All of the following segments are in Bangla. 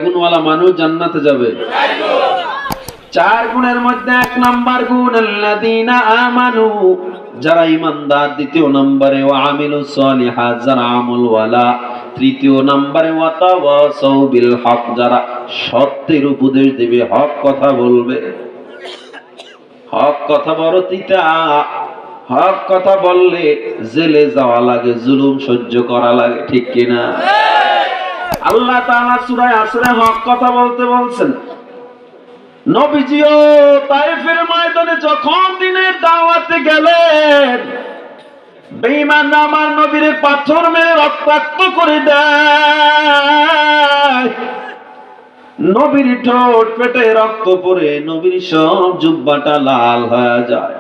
গুণওয়ালা মানুষ জান্নাতে যাবে। চার গুণের মধ্যে এক নাম্বার গুণ আল্লাযীনা আমানু, যারা ঈমানদার। দ্বিতীয় নম্বরে ওয়া আমিলুস সলিহাত, যারা আমলওয়ালা। তৃতীয় নম্বরে ওয়া তাওয়াসাউ বিল হক, যারা সত্যের উপদেশ দেবে, হক কথা বলবে। হক কথা বড় তিতা, হক কথা বললে জেলে যাওয়া লাগে, জুলুম সহ্য করা লাগে, ঠিক কিনা? আল্লাহ তাআলা সূরা আসরে হক কথা বলতে বলছেন। নবীজিও তায়েফের ময়দানে যখন দ্বীনের দাওয়াতে গেলেন, বেঈমানরা আমার নবীর পাথর মেরে রক্তাক্ত করে দেয়। নবীর ঠোঁট পেটে রক্ত পড়ে নবীর সব জুব্বাটা লাল হয়ে যায়।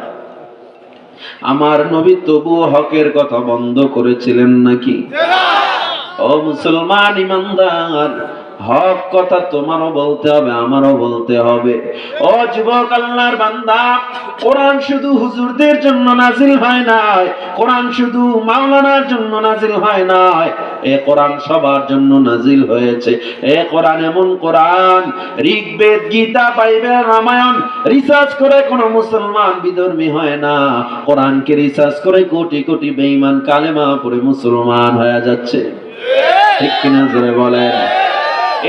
আমার নবী তবুও হকের কথা বন্ধ করেছিলেন নাকি? ও মুসলমান ইমানদার, হক কথা তোমারও বলতে হবে, আমারও বলতে হবে। ও যুবক আল্লাহর বান্দা, কোরআন শুধু হুজুরদের জন্য নাজিল হয় নাই, কোরআন শুধু মাওলানার জন্য নাজিল হয় নাই, এ কোরআন সবার জন্য নাজিল হয়েছে। এ কোরআন এমন কোরআন, ঋগ্বেদ, গীতা, বাইবেল, রামায়ণ রিসার্চ করে কোনো মুসলমান বিধর্মী হয় না। কোরআনকে রিসার্চ করে কোটি কোটি বেঈমান কালেমা পড়ে মুসলমান হয়ে যাচ্ছে, ঠিক কিনা জোরে বলেন?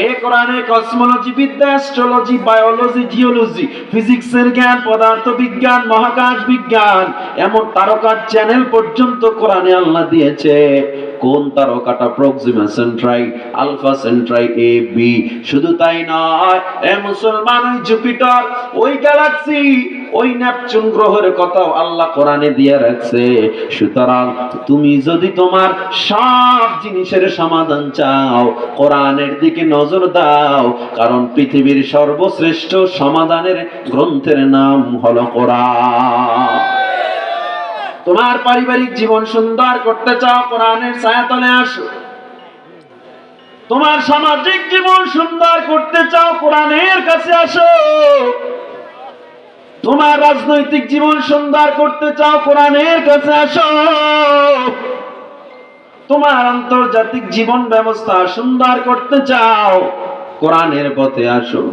এই কোরআনে কসমোলজি বিদ্যা, অ্যাস্ট্রোলজি, বায়োলজি, জিওলজি, ফিজিক্সের জ্ঞান, পদার্থ বিজ্ঞান, মহাকাশ বিজ্ঞান, এমন তারকার চ্যানেল পর্যন্ত কোরআনে আল্লাহ দিয়েছে। কোন তারকাটা প্রক্সিমা সেন্ট্রাই, আলফা সেন্ট্রাই, এ বি। শুধু তাই নয়, এ মুসলমান, ওই জুপিটার, ওই গ্যালাক্সি, ওই নেপচুন গ্রহের কথাও আল্লাহ কোরআনে দিয়ে রাখছে। সুতরাং তুমি যদি তোমার সব জিনিসের সমাধান চাও, কোরআনের দিকে নজর দাও, কারণ পৃথিবীর সর্বশ্রেষ্ঠ সমাধানের গ্রন্থের নাম হলো কোরআন। তোমার পারিবারিক জীবন সুন্দর করতে চাও, কোরআনের ছায়াতলে আসো। তোমার সামাজিক জীবন সুন্দর করতে চাও, কোরআনের কাছে আসো। তোমার রাজনৈতিক জীবন সুন্দর করতে চাও, কোরআনের কাছে আসো। তোমার আন্তর্জাতিক জীবন ব্যবস্থা সুন্দর করতে চাও, কোরআনের পথে আসো।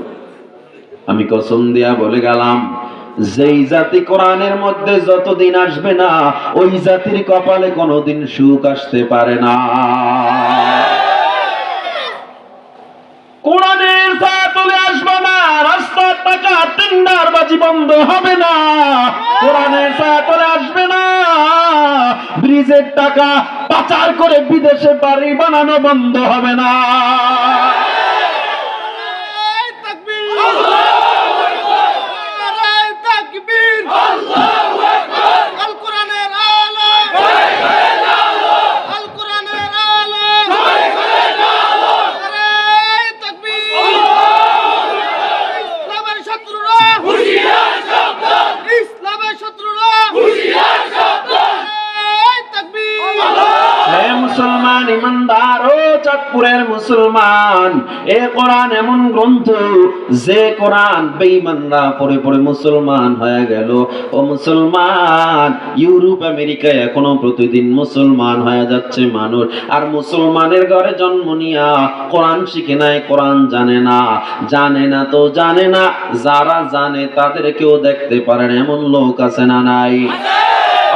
আমি কসম দিয়া বলে গেলাম, যেই জাতি কোরআনের মধ্যে যতদিন আসবে না, ওই জাতির কপালে কোনোদিন সুখ আসতে পারে না। কোরআনের ছায়াতলে আসবে না, রাস্তার টাকা টেন্ডারবাজি বন্ধ হবে না। কোরআনের ছায়াতলে আসবে না, ব্রিজের টাকা পাচার করে বিদেশে বাড়ি বানানো বন্ধ হবে না। মুসলমান ইমানদার ও চাঁদপুরের মুসলমান, এ কোরআন এমন গ্রন্থ, যে কোরআন বেঈমানরা পড়ে পড়ে মুসলমান হয়ে গেল। ও মুসলমান, ইউরোপ আমেরিকায় এখনো প্রতিদিন মুসলমান হয়ে যাচ্ছে মানুষ। আর মুসলমানের ঘরে জন্ম নিয়া কোরআন শিখে নাই, কোরআন জানে না। জানে না তো জানে না, যারা জানে তাদেরকেও দেখতে পারেন এমন লোক আছে না নাই?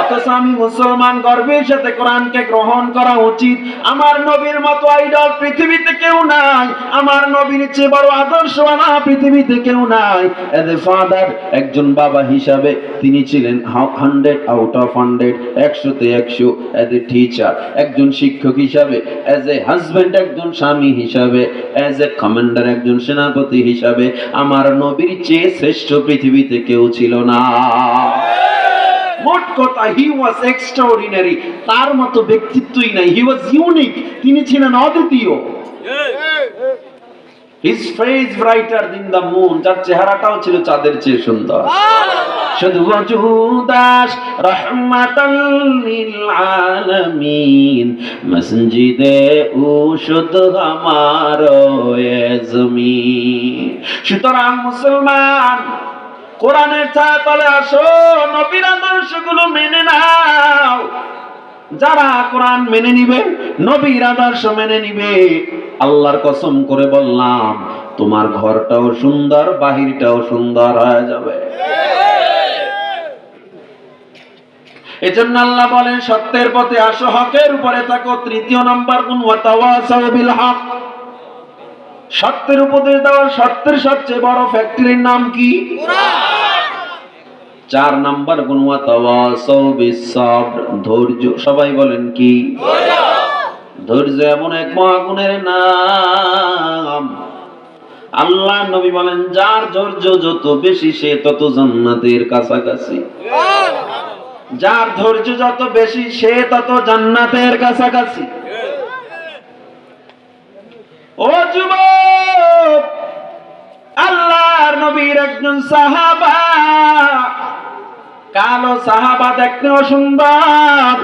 অথচ আমি মুসলমান, গর্বের সাথে কোরআনকে গ্রহণ করা উচিত। আমার নবীর মতো আইডল পৃথিবীতে কেউ নাই, আমার নবীর চেয়ে বড় আদর্শওয়ালা পৃথিবীতে কেউ নাই। এজ এ ফাদার, একজন বাবা হিসাবে তিনি ছিলেন 100 out of 100, 100-তে 100। As a teacher, একজন শিক্ষক হিসাবে, এজ এ হাজবেন্ড, একজন স্বামী হিসাবে, এজ এ কমান্ডার, একজন সেনাপতি হিসাবে, আমার নবীর চেয়ে শ্রেষ্ঠ পৃথিবীতে কেউ ছিল না। মোট কথা, হি ওয়াজ এক্সট্রাঅর্ডিনারি। তার মতো ব্যক্তিত্বই নাই, হি ওয়াজ ইউনিক, তিনি ছিলেন অদ্বিতীয়। His face brighter than the moon, যার চেহারাটাও ছিল চাঁদের চেয়ে সুন্দর। শুধু ওজুদাস রাহমাতাল লিল আলামিন, মসজিদে উশুদ হামারো এ জমিন। সুতরাং মুসলমান, কোরআনের ছায়াতলে আসো, নবীর আদর্শগুলো মেনে নাও। যারা কোরআন মেনে নিবে, নবীর আদর্শ মেনে নিবে, আল্লাহর কসম করে বললাম তোমার ঘরটাও সুন্দর, বাহিরটাও সুন্দর হয়ে যাবে। এজন্য আল্লাহ বলেন সত্যের পথে আসো, হকের উপরে থাকো। তৃতীয় নাম্বার গুণ ওয়াতাওয়াসাউ বিল হক। সত্যের উপদেশ দেওয়া, সত্যের সবচেয়ে বড় ফ্যাক্টরির নাম কি? কোরআন। 4 নাম্বার গুণ ওয়াতাওয়াসাউ বিস সাবর, ধৈর্য। সবাই বলেন কি? ধৈর্য। ধৈর্য এমন এক মহাগুণের নাম, আল্লাহ নবী বলেন যার ধৈর্য যত বেশি সে তত জান্নাতের কাছাকাছি। যার ধৈর্য যত বেশি সে তত জান্নাতের কাছাকাছি। ও যুবক, আল্লাহর নবীর একজন সাহাবা, কালো সাহাবা, দেখতেও সুন্দর।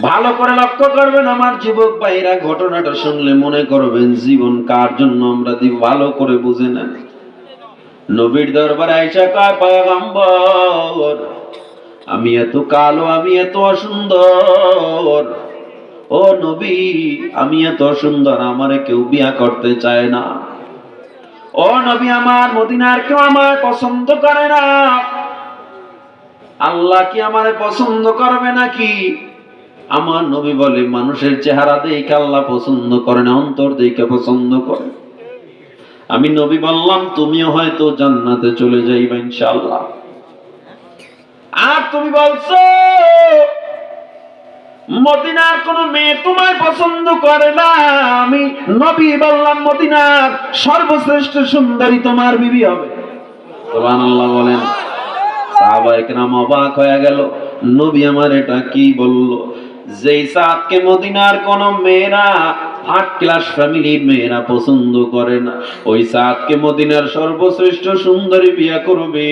ভালো করে লক্ষ্য করবেন আমার যুবক ভাইরা, ঘটনাটা শুনলে মনে করবেন জীবন কার জন্য আমরা দিব, ভালো করে বুঝে নেন। নবীর দরবারে আয়েশা কয়, পয়গম্বর আমি এত কালো, আমি এত অসুন্দর, ও নবী আমি এত সুন্দর, আমারে কেউ বিয়া করতে চায় না। ও নবী আমার মদিনার কেউ আমার পছন্দ করে না, আল্লাহ কি আমারে পছন্দ করবে নাকি? আমার নবী বলে মানুষের চেহারা দেখে আল্লাহ পছন্দ করে না, অন্তর দেখে পছন্দ করে। আমি নবী বললাম তুমিও হয়তো জান্নাতে চলে যাইবা ইনশাআল্লাহ। আর তুমি বলছো মদিনার কোন মেয়ে তোমায় পছন্দ করে না, আমি নবী বললাম মদিনার সর্বশ্রেষ্ঠ সুন্দরী তোমার বিবি হবে। সুবহানাল্লাহ বলেন। সাহাবায়ে কেরাম অবাক হয়ে গেল, নবী আমার এটা কি বলল? যেই সাদকে মদিনার কোন মেয়েরা থার্ড ক্লাস ফ্যামিলির মেয়েরা পছন্দ করে না, ওই সাদকে মদিনার সর্বশ্রেষ্ঠ সুন্দরী বিয়ে করবে।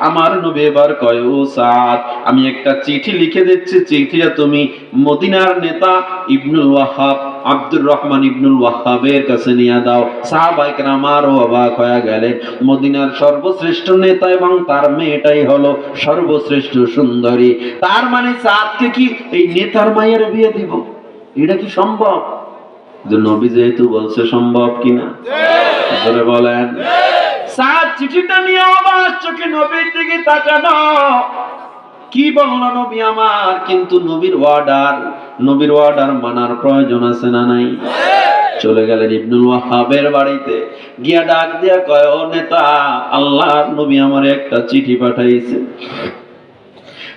আমার নবী এবার কয়, ও সাদ আমি একটা চিঠি লিখে দিচ্ছি, চিঠিটা তুমি মদিনার নেতা ইবনুল ওয়াহাব, আব্দুর রহমান ইবনুল ওয়াহাবের কাছে নিয়ে দাও। সাহাবায়ে কেরাম আরো অবাক হয়ে গেলেন, মদিনার সর্বশ্রেষ্ঠ নেতা এবং তার মেয়েটাই হলো সর্বশ্রেষ্ঠ সুন্দরী। তার মানে সাদকে কি এই নেতার মায়ের বিয়ে দিব? এটা কি সম্ভব? নবী যেহেতু বলছে সম্ভব কিনা জোরে বলেন। সাদ চিঠিটা নিয়ে অবাক চোখে নবীর দিকে তাকানো, কি বললো নবী আমার? কিন্তু নবীর অর্ডার মানার প্রয়োজন আছে না নাই? চলে গেলেন ইবনুল ওয়াহাবের বাড়িতে, গিয়া ডাক দিয়া কয়, ও নেতা, আল্লাহর নবী আমার একটা চিঠি পাঠাইছে।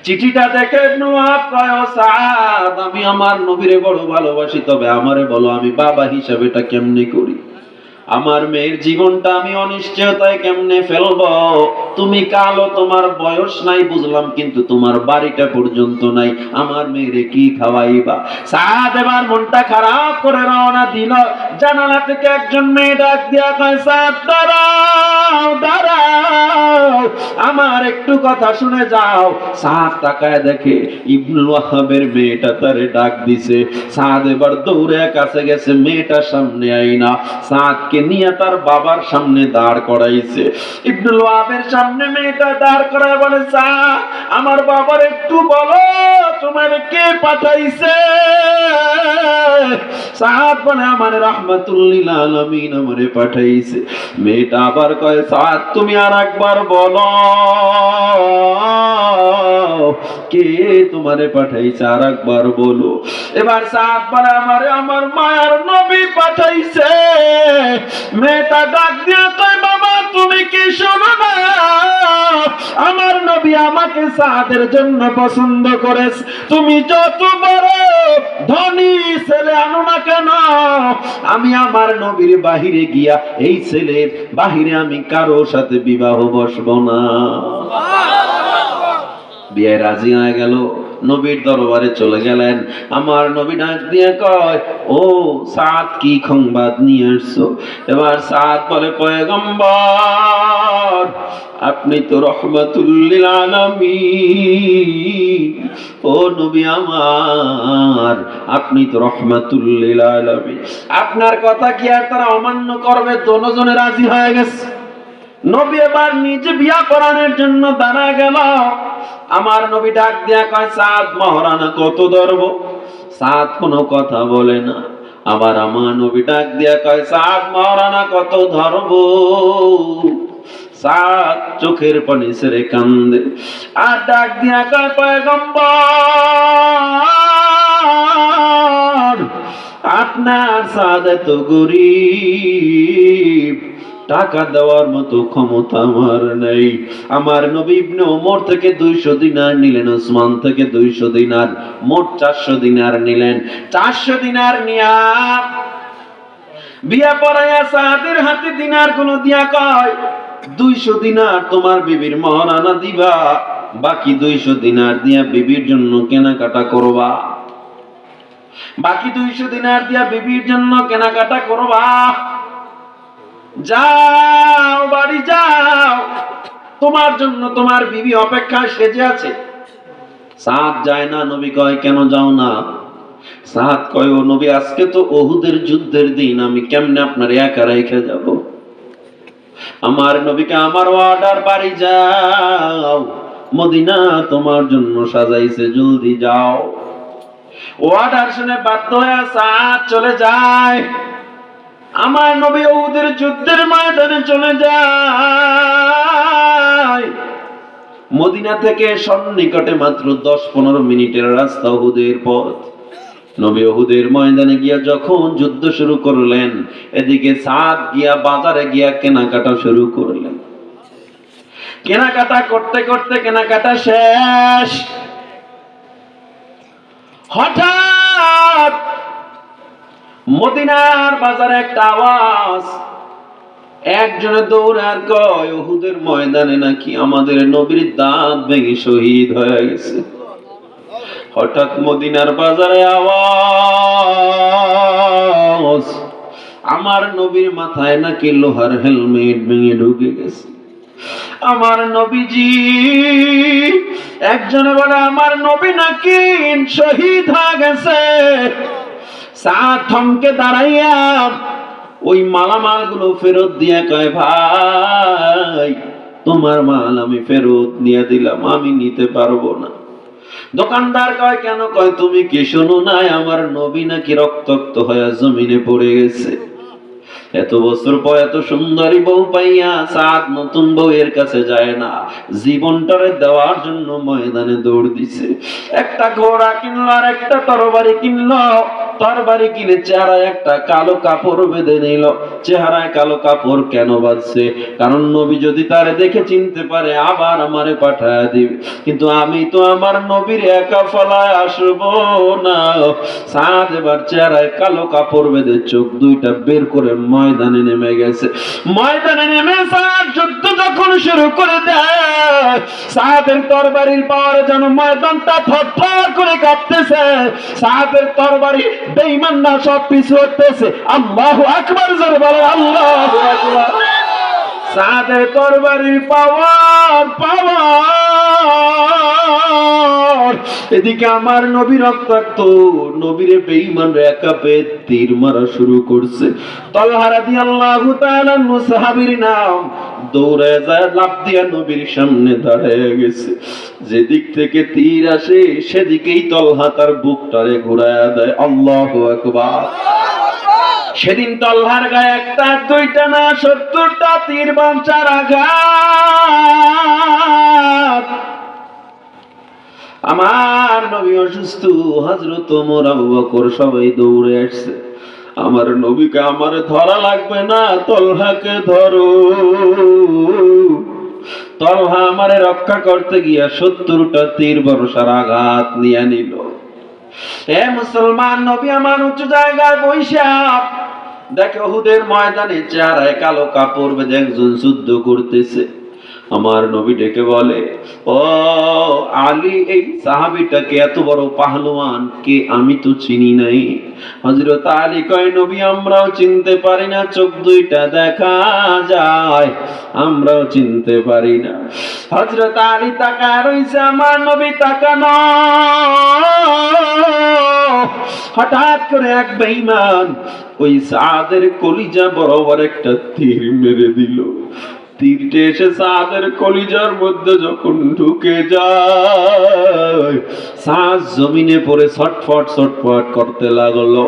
চিঠিটা দেখে ইবনুল ওয়াহাব কয়, ও সাদ আমি আমার নবীরে বড় ভালোবাসি, তবে আমারে বলো আমি বাবা হিসাবে এটা কেমনে করি? আমার মেয়ের জীবনটা আমি অনিশ্চয়তায় কেমনে ফেলবো? তুমি কালো, তোমার বয়স নাই বুঝলাম, কিন্তু তোমার বাড়িটা পর্যন্ত নাই, আমার মেয়েরে কি খাওয়াইবা? সাদ এবার মনটা খারাপ করে রওনা দিল। জানালা থেকে একজন মেয়ে ডাক দিয়া কয়, সাদ দাঁড়াও দাঁড়াও, আমার একটু কথা শুনে যাও। সাদ তাকায় দেখে ইবনুল ওয়াহাবের মেয়েটা তারে ডাক দিছে। সাদ এবার দৌড়ে কাছে গেছে, মেয়েটার সামনে আইনা সাদকে নিয়ে তার বাবার সামনে দাঁড় করাইছে। ইবনুল ওয়াহাবের সামনে মেয়েটা দাঁড় করায় বলে, সাদ আমার বাবার একটু বলো তোমার কে পাঠাইছে? সাদ বলে আমার রাহমাতুল লিল আলামিন আমারে পাঠাইছে। মেয়েটা আবার কয়, সাদ তুমি আর একবার বলো কে তোমারে পাঠাইছে, আর একবার বলো। এবার সাদ বলে আমার মায়ের নবী পাঠাইছে। মেয়েটা ডাক দিয়া কয়, বাবা তুমি কি শোনো না, আমার নবী আমাকে সাদের জন্য পছন্দ করেছে, তুমি যত বড় ধনী ছেলে আনো না কেন, আমি আমার নবীর বাহিরে গিয়া এই ছেলের বাহিরে আমি কারো সাথে বিবাহ বসবো না। বিয়ে রাজি হয়ে গেল, নবীর দরবারে চলে গেলেন। আমার নবী ডাক দিয়ে কয়, ও সাদ কি সংবাদ নিয়ে আসছো? এবার সাদ বলে, পয়গম্বর আপনি তো রহমাতুল লিল আলামিন, ও নবী আমার আপনি তো রহমাতুল লিল আলামিন, আপনার কথা কি আর তারা অমান্য করবে? দোনোজনে রাজি হয়ে গেছে। নবী এবার নিজে বিয়া করানোর জন্য দাঁড়া গেল। আমার নবী ডাক দিয়া কয়, সাদ মহারানা কত ধরবো? সাদ কোনো কথা বলে না। আবার আমার নবী ডাক দিয়া কয়, সাদ মহারানা কত ধরবো? সাদ চোখের পানি ছেড়ে কান্দে আর ডাক দিয়া কয়, পয়গম্বর আপনার সাদ এত গরীব, টাকা দেওয়ার মতো ক্ষমতা আমার নেই। আমার নবী ইবনে ওমর থেকে 200 দিনার নিলেন, ওসমান থেকে 200 দিনার, মোট 400 দিনার নিলেন। 400 দিনার নিয়া বিয়া পড়াইয়া সাদের হাতে দিনার গুলো দিয়া কয়, 200 দিনার তোমার বিবির মহারানা দিবা, বাকি 200 দিনার দিয়া বিবির জন্য কেনাকাটা করবা। বাকি 200 দিনার দিয়া বিবির জন্য কেনাকাটা করবা। যাও বাড়ি যাও, তোমার জন্য তোমার বিবি অপেক্ষায় সেজে আছে। সাদ যায় না। নবী কয়, কেন যাও না? সাদ কয়, ও নবী আজকে তো উহুদের যুদ্ধের দিন, আমি কেমনে আপনার একা রেখে যাব? আমার নবীকে আমার অর্ডার, বাড়ি যাও, মদিনা তোমার জন্য সাজাইছে, জলদি যাও। অর্ডার শুনে বাধ্য হয়ে সাদ চলে যায়। আমার নবী উহুদের যুদ্ধের ময়দানে চলে যায়। মদিনা থেকে সন্নিকটে মাত্র 10-15 মিনিটের রাস্তা উহুদের পথ। নবী উহুদের ময়দানে গিয়া যখন যুদ্ধ শুরু করলেন, এদিকে সাদ গিয়া বাজারে গিয়া কেনাকাটা শুরু করলেন। কেনাকাটা করতে করতে কেনাকাটা শেষ। হঠাৎ মদিনার বাজারে একটা আওয়াজ। একজনে দৌড়ার কয়, উহুদের ময়দানে নাকি আমাদের নবীর দাঁত ভেঙে শহীদ হয়ে গেছে। হঠাৎ মদিনার বাজারে আওয়াজ, আমার নবীর মাথায় নাকি লোহার হেলমেট ভেঙে ঢুকে গেছে। আমার নবীজি, একজনে বলে আমার নবী নাকি শহীদ হয়ে গেছে। সাদ থমকে দাঁড়াইয়া ওই মালামাল গুলো ফেরত দিয়ে কয়, ভাই তোমার মাল আমি ফেরত নিয়ে দিলাম, আমি নিতে পারবো না। দোকানদার কয়, কেন? কয়, তুমি কি শোনো নাই আমার নবী নাকি রক্তাক্ত হয়ে জমিনে পড়ে গেছে। এত বছর পর এত সুন্দরী বউ পাইয়া সাদ নতুন বউয়ের কাছে যায় না, জীবনটারে দেওয়ার জন্য ময়দানে দৌড় দিছে। একটা ঘোড়া কিনলো আর একটা তরবারি কিনলো। তরবারি কিনে চেহারায় একটা কালো কাপড় বেঁধে নিল। চেহারায় কালো কাপড় কেন বাঁধছে? কারণ নবী যদি তারে দেখে চিনতে পারে আবার আমারে পাঠায় দিবে, কিন্তু আমি তো আমার নবীর একা ফলায় আসবো না। সাদ এবার চেহারায় কালো কাপড় বেঁধে চোখ দুইটা বের করে ময়দানে নেমে গেছে। ময়দানে নেমে সাদ যুদ্ধ যখন শুরু করে দেয়, সাদের তরবারির পাওয়ারে যেন ময়দানটা থরথর করে কাঁপতেছে। সাদের তরবারি বেঈমান না সব পিছু হতেছে। আল্লাহু আকবার, জোরে বলে আল্লাহু আকবার। সাদের তরবারির পাওয়ার, এদিকে আমার নবী রক্তাক্ত, নবীরে বেঈমানরা একা পেয়ে তীর মারা শুরু করছে। তালহা রাদিয়াল্লাহু তাআলা সাহাবীর নাম, দৌড়ে যায় লাফ দিয়া নবীর সামনে দাঁড়ায় গেছে। যেদিক থেকে তীর আসে সেদিকেই তালহা তার বুকটারে ঘুরায়া দেয়। আল্লাহু আকবার। সেদিন তালহার গায়ে একটা দুইটা না 70টা তীর বাঞ্চার আঘাত। আমার নবী অসুস্থ, হযরত ওমর, আবু বকর সবাই দৌড়ে আসছে। আমার নবীকে আমার ধরা লাগবে না, তালহাকে ধরো। তালহা আমারে রক্ষা করতে গিয়া 70টা তীর বর্ষার আঘাত নিয়ে নিল। হে মুসলমান, নবী আমার উঁচু জায়গায় বৈশা দেখে উহুদের ময়দানে চেহারায় কালো কাপড় বেঁধে একজন যুদ্ধ করতেছে। আমার নবী ডেকে বলে, ও আলী, এই সাহাবীটাকে এত বড় পাহলওয়ান কে? আমি তো চিনি নাই। হযরত আলী কয়, নবী আমরাও চিনতে পারি না, চোখ দুইটা দেখা যায়, আমরাও চিনতে পারি না। হযরত আলী তাকায় রইছে, আমার নবী তাকানো। হঠাৎ করে এক বেঈমান ওই সাদের কলিজা বরাবর একটা তীর মেরে দিল। তীরটা এসে সাদের কলিজার মধ্যে যখন ঢুকে যায়, সাদ জমিনে পড়ে ছটফট ছটফট করতে লাগলো।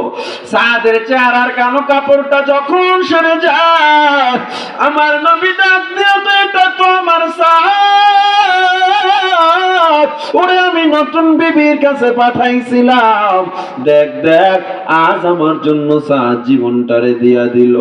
সাদের চেহারার কালো কাপড়টা যখন সরে যায়, আমার নবী ডাক দিয়ে, তো এটা তো আমার সাদ, ওরে আমি নতুন বিবির কাছে পাঠাইছিলাম, দেখ দেখ আজ আমার জন্য সাদ জীবনটারে দিয়া দিল।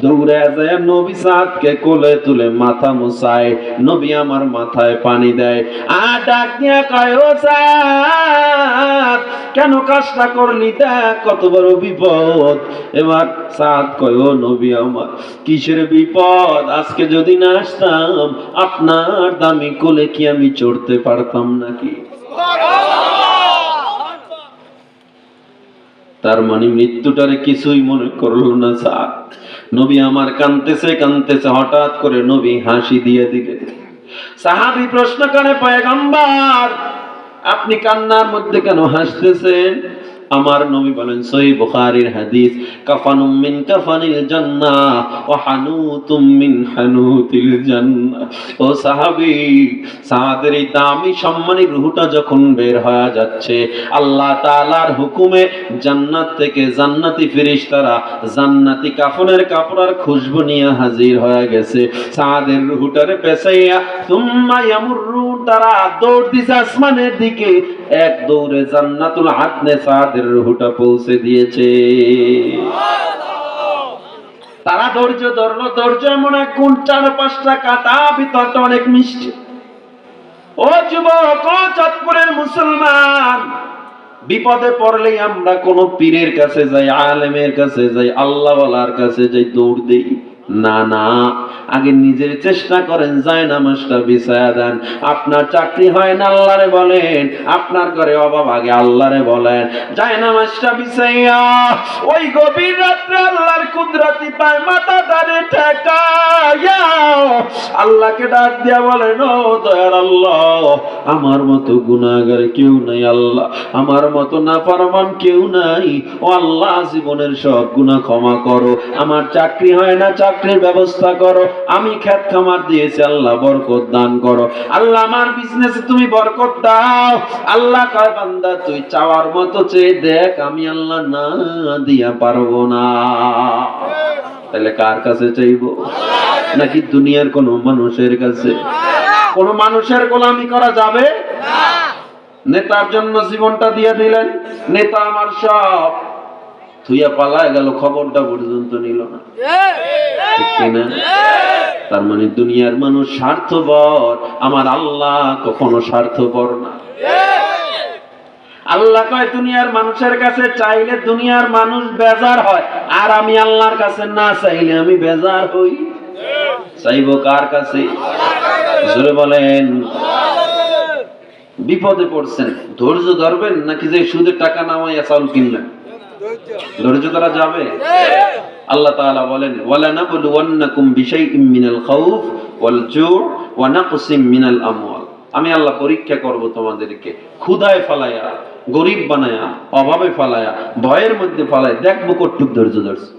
দৌড়ে যায় নবী সাদকে কোলে তুলে মাথা মুছায়, নবী আমার মাথায় পানি দেয়, আর ডাক দিয়া কয়, ও সাদ কেন কাজটা করলি, দেখ কত বড় বিপদ। এবার সাদ কয়, ও নবী আমার কিসের বিপদ, আজকে যদি না আসতাম আপনার দামি কোলে কি আমি চড়তে পারতাম নাকি? তার মানে মৃত্যুটারে কিছুই মনে করলো না সাদ। নবী আমার কাঁদতেছে কাঁদতেছে, হঠাৎ করে নবী হাসি দিয়ে দিলেন। সাহাবী প্রশ্ন করে, পয়গম্বর আপনি কান্নার মধ্যে কেন হাসতেছেন? আমার নবী বলেন, সহিহ বুখারীর হাদিস, কাফানুম মিন কাফানিল জান্নাহ ওয়া হানুতুম মিন হানুতিল জান্নাহ। ও সাহাবী, সাদের এই দামি সম্মানী রূহটা যখন বের হয়ে যাচ্ছে, আল্লাহ তাআলার হুকুমে জান্নাত থেকে জান্নাতি ফেরেশতারা জান্নাতি কাফনের কাপড় আর খুশবু নিয়ে হাজির হয়ে গেছে। সাদের রূহটারে পেছাইয়া সুম্মা ইয়ামুরুন, তারা দৌড় দিছে আসমানের দিকে, এক দৌড়ে জান্নাতুল আদনে সাদের রূহটা পৌঁছে দিয়েছে। তারা ধৈর্য ধরলো, ধৈর্য এমন এক গুণ, 4-5টা কাটা, ভিতরটা অনেক মিষ্টি। ও যুবক, ও চাঁদপুরের মুসলমান, বিপদে পড়লেই আমরা কোন পীরের কাছে যাই, আলেমের কাছে যাই, আল্লাহওয়ালার কাছে যাই, দৌড় দেই না, না, আগে নিজের চেষ্টা করেন, যায় নামাজটা বিছায়া দেন। আপনার চাকরি হয় না, আল্লাহরে বলেন। আপনার ঘরে অভাব, আগে আল্লাহরে বলেন। যায় নামাজটা বিছাইয়া ওই গভীর রাত্রে আল্লাহর কুদরতি পায় মাথাটারে ঠেকায়া আল্লাহকে ডাক দিয়া বলেন, ও দয়ার আল্লাহ, আমার মতো গুনাহগার কেউ নাই, আল্লাহ আমার মতো নাফরমান কেউ নাই, ও আল্লাহ জীবনের সব গুনাহ ক্ষমা করো। আমার চাকরি হয় না, চাকরির ব্যবস্থা করো। আমি খেত খামার দিয়েছি, আল্লাহ বরকত দান করো। আল্লাহ আমার বিজনেসে তুমি বরকত দাও। আল্লাহ কয়, বান্দা তুই চাওয়ার মতো চেয়ে দেখ, আমি আল্লাহ না দিয়া পারবো না। তাহলে কার কাছে চাইবো? নাকি দুনিয়ার কোন মানুষের কাছে? কোন মানুষের গোলামি করা যাবে না। নেতার জন্য জীবনটা দিয়ে দিলেন, নেতা আমার সব, থুইয়া পালায় গেল, খবরটা পর্যন্ত নিল না, ঠিক কিনা? তার মানে দুনিয়ার মানুষ স্বার্থপর, আমার আল্লাহ কখনো স্বার্থপর না। আল্লাহ কয়, দুনিয়ার মানুষের কাছে চাইলে দুনিয়ার মানুষ বেজার হয়, আর আমি আল্লাহর কাছে না চাইলে আমি বেজার হই। চাইবো কার কাছে? জোরে বলেন। বিপদে পড়ছেন, ধৈর্য ধরবেন নাকি যে সুদের টাকা নামাইয়া চাউল কিনলেন? ধৈর্য ধরা যাবে? আল্লাহ তাআলা বলেন, ওয়ালা নাবলুওয়ান্নাকুম বিশাইইম মিনাল খাউফ ওয়াল জু' ওয়া নাকসিম মিনাল আমওয়াল। আমি আল্লাহ পরীক্ষা করব তোমাদেরকে, ক্ষুধায় ফালায়া, গরিব বানায়া, অভাবে ফালায়া, ভয়ের মধ্যে ফালায়া, দেখবো কতটুকু ধৈর্য ধরছে।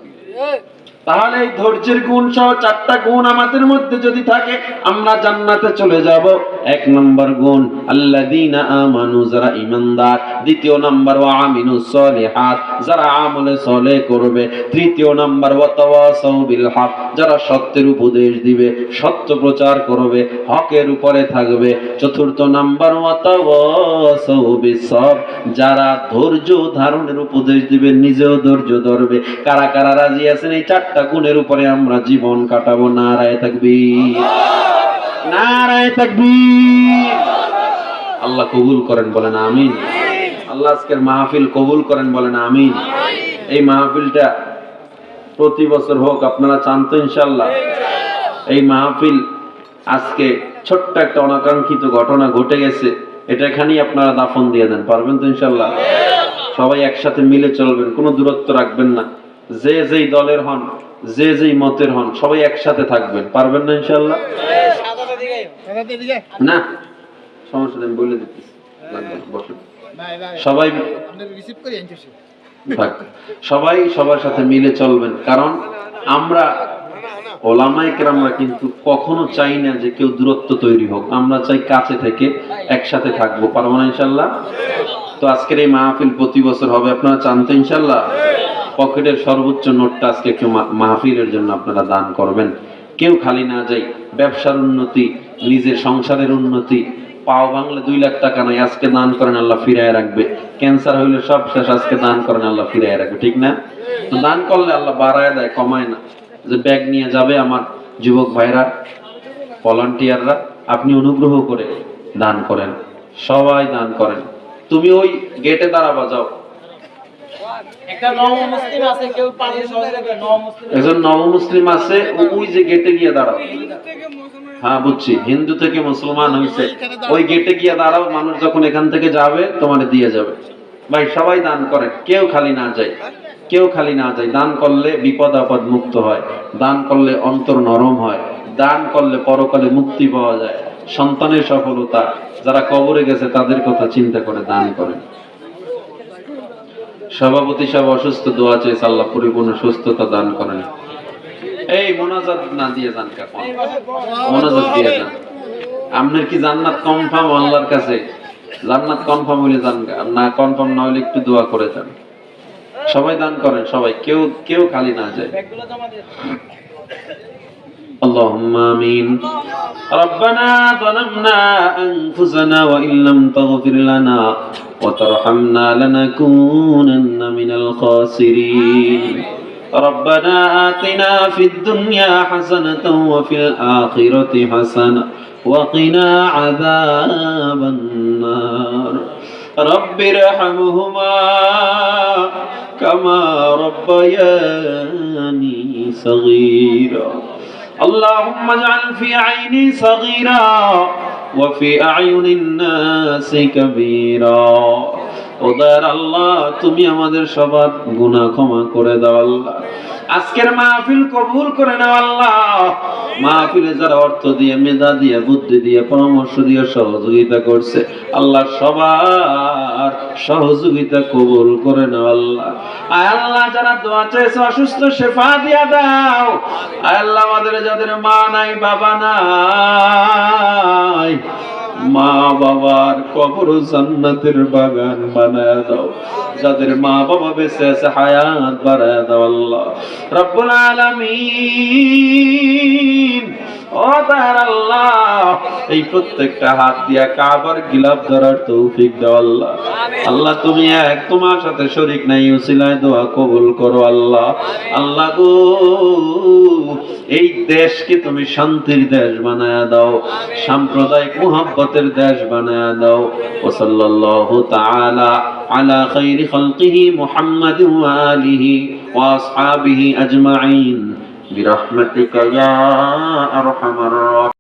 তাহলে এই ধৈর্যের গুণ সহ 4টা গুণ আমাদের মধ্যে যদি থাকে, আমরা জান্নাতে চলে যাব। 1 নম্বর গুণ আল্লাযীনা আমানু, যারা ঈমানদার। 2য় নম্বর ওয়া আমিলুস সলিহাত, যারা আমলে সালেহ করবে। 3য় নম্বর ওয়া তাওয়াসাউ বিল হক, যারা সত্যের উপদেশ দিবে, সত্য প্রচার করবে, হকের উপরে থাকবে। 4র্থ নম্বর ওয়া তাওয়াসাউ বিস সবর, যারা ধৈর্য ধারণের উপদেশ দিবে, নিজেও ধৈর্য ধরবে। কারা কারা রাজি আছেন এই 4টা গুণের উপরে আমরা জীবন কাটাবো? নারায়ে তাকবীর, নারায়ে তাকবীর। আল্লাহ কবুল করেন, বলেন আমিন। আল্লাহ আজকের মাহফিল কবুল করেন, বলেন আমিন। এই মাহফিলটা প্রতি বছর হোক, আপনারা চান তো ইনশাআল্লাহ? এই মাহফিল আজকে ছোট্ট একটা অনাকাঙ্ক্ষিত ঘটনা ঘটে গেছে, এটা এখানেই আপনারা দাফন দিয়ে দেন, পারবেন তো ইনশাআল্লাহ? সবাই একসাথে মিলে চলবেন, কোনো দূরত্ব রাখবেন না। যে যেই দলের হন, যে যেই মতের হন, সবাই একসাথে থাকবেন, পারবেন না ইনশাআল্লাহ? না সমস্যা নেই, বলে দিতেছি, বসুন সবাই, সবাই সবার সাথে মিলে চলবেন। কারণ আমরা ওলামায়ে কেরামরা কিন্তু কখনো চাই না যে কেউ দূরত্ব তৈরি হোক, আমরা চাই কাছে থেকে একসাথে থাকবো। পারবো না ইনশাল্লাহ? তো আজকের এই মাহফিল প্রতি বছর হবে, আপনারা চান তো ইনশাল্লাহ? পকেটের সর্বোচ্চ নোটটা আজকে একটু মাহফিলের জন্য আপনারা দান করবেন, কেউ খালি না যাই। ব্যবসার উন্নতি, নিজের সংসারের উন্নতি, পাও বাংলা 2 লাখ টাকা নাই, আজকে দান করেন, আল্লাহ ফিরায় রাখবে। ক্যান্সার হইলে সব শেষ, আজকে দান করেন, আল্লাহ ফিরায় রাখবে, ঠিক না? তো দান করলে আল্লাহ বাড়ায় দেয়, কমায় না। যে ব্যাগ নিয়ে যাবে আমার যুবক ভাইরা, ভলান্টিয়াররা, আপনি অনুগ্রহ করে দান করেন, সবাই দান করেন। তুমি ওই গেটে দাঁড়াবা, যাও। একজন নবমুসলিম আছে, ওই যে গেটে গিয়ে দাঁড়াও। হ্যাঁ বুঝছি, হিন্দু থেকে মুসলমান হয়েছে, ওই গেটে গিয়ে দাঁড়াও। মানুষ যখন এখান থেকে যাবে তোমার দিয়ে যাবে। ভাই সবাই দান করে, কেউ খালি না যায়, কেউ খালি না যায়। দান করলে বিপদ আপদ মুক্ত হয়, দান করলে অন্তর নরম হয়, দান করলে পরকালে মুক্তি পাওয়া যায়, সন্তানের সফলতা। যারা কবরে গেছে তাদের কথা চিন্তা করে দান করেন। সভাপতি সাহেব অসুস্থ, দোয়া চেয়েছে আল্লাহ পরিপূর্ণ সুস্থতা দান করেন। এই মোনাজাত না দিয়ে যান, মোনাজাত দিয়ে যান। আপনার কি জান্নাত কনফার্ম আল্লাহর কাছে? জান্নাত কনফার্ম হইলে যান, না কনফার্ম না হইলে একটু দোয়া করে যান। সবাই দান করেন, সবাই, কেউ খালি না যায়। اللهم آمين. ربنا ظلمنا أنفسنا وإن لم تغفر لنا وترحمنا لنكونن من الخاسرين. ربنا آتنا في الدنيا حسنة وفي الآخرة حسنة وقنا عذاب النار. رب ارحمهما كما ربياني صغيرا. اللهم اجعل في عيني صغيرا وفي أعين الناس كبيرا. ওদার আল্লাহ, তুমি আমাদের সবার গুনাহ ক্ষমা করে দাও আল্লাহ। আজকের মাহফিল কবুল করে নাও আল্লাহ। মাহফিলে যারা অর্থ দিয়ে, মেধা দিয়ে, বুদ্ধি দিয়ে, পরামর্শ দিয়ে সহযোগিতা করছে আল্লাহ, সবার সহযোগিতা কবুল করে নাও আল্লাহ। আয় আল্লাহ, যারা দোয়া চেয়েছে অসুস্থ শেফা দিয়া দাও। আয় আল্লাহ, আমাদের যাদের মা নাই, বাবা নাই, মা বাবার কবর জান্নাতের বাগান বানায় দাও। যাদের মা বাবা বেঁচে আছে হায়াত বাড়ায় দাও আল্লাহ রাব্বুল আলামিন। ও দয়ার আল্লাহ, এই প্রত্যেকটা হাত দিয়া কাবার গিলাফ ধরার তৌফিক দাও আল্লাহ। আল্লাহ তুমি এক, তোমার সাথে শরীক নাই, উসিলায় দোয়া কবুল করো আল্লাহ। আল্লাহ গো, এই দেশকে তুমি শান্তির দেশ বানায় দাও, সাম্প্রদায়িক মুহাব্বতের দেশ বানায় দাও। ওয়া সাল্লাল্লাহু তাআলা আলা খাইরি খালকিহি মুহাম্মাদিন ওয়া আলিহি ওয়া আসহাবিহি আজমাইন বিরহমাতিকা ইয়া আরহামার রাহিমিন।